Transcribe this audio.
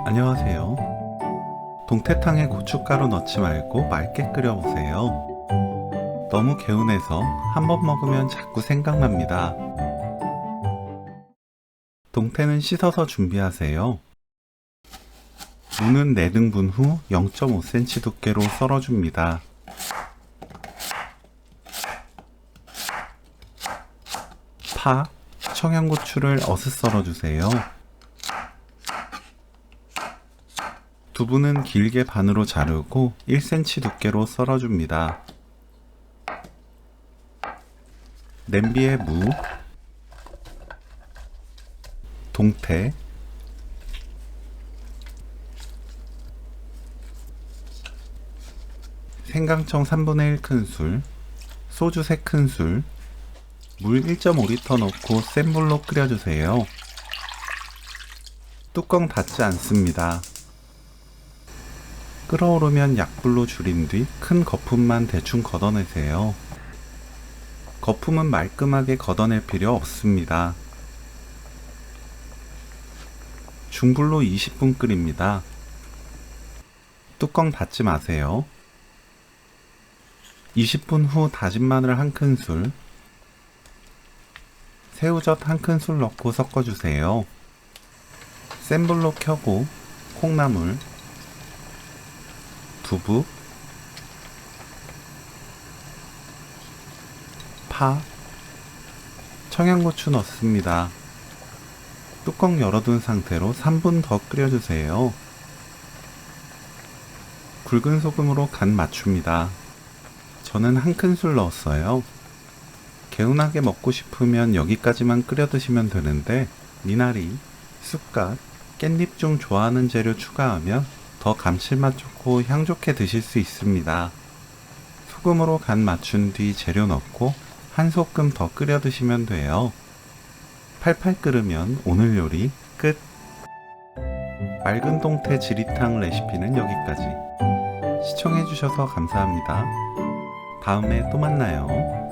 안녕하세요. 동태탕에 고춧가루 넣지 말고 맑게 끓여보세요. 너무 개운해서 한 번 먹으면 자꾸 생각납니다. 동태는 씻어서 준비하세요. 무는 4등분 후 0.5cm 두께로 썰어줍니다. 파, 청양고추를 어슷 썰어주세요. 두부는 길게 반으로 자르고 1cm 두께로 썰어줍니다. 냄비에 무, 동태, 생강청 3분의 1큰술, 소주 3큰술, 물 1.5L 넣고 센 불로 끓여주세요. 뚜껑 닫지 않습니다. 끓어오르면 약불로 줄인 뒤 큰 거품만 대충 걷어내세요. 거품은 말끔하게 걷어낼 필요 없습니다. 중불로 20분 끓입니다. 뚜껑 닫지 마세요. 20분 후 다진 마늘 1큰술, 새우젓 1큰술 넣고 섞어주세요. 센 불로 켜고 콩나물, 두부, 파, 청양고추 넣습니다. 뚜껑 열어둔 상태로 3분 더 끓여주세요. 굵은 소금으로 간 맞춥니다. 저는 1큰술 넣었어요. 개운하게 먹고 싶으면 여기까지만 끓여 드시면 되는데 미나리, 쑥갓, 깻잎 중 좋아하는 재료 추가하면 더 감칠맛 좋고 향 좋게 드실 수 있습니다. 소금으로 간 맞춘 뒤 재료 넣고 한 소끔 더 끓여 드시면 돼요. 팔팔 끓으면 오늘 요리 끝! 맑은 동태 지리탕 레시피는 여기까지. 시청해주셔서 감사합니다. 다음에 또 만나요.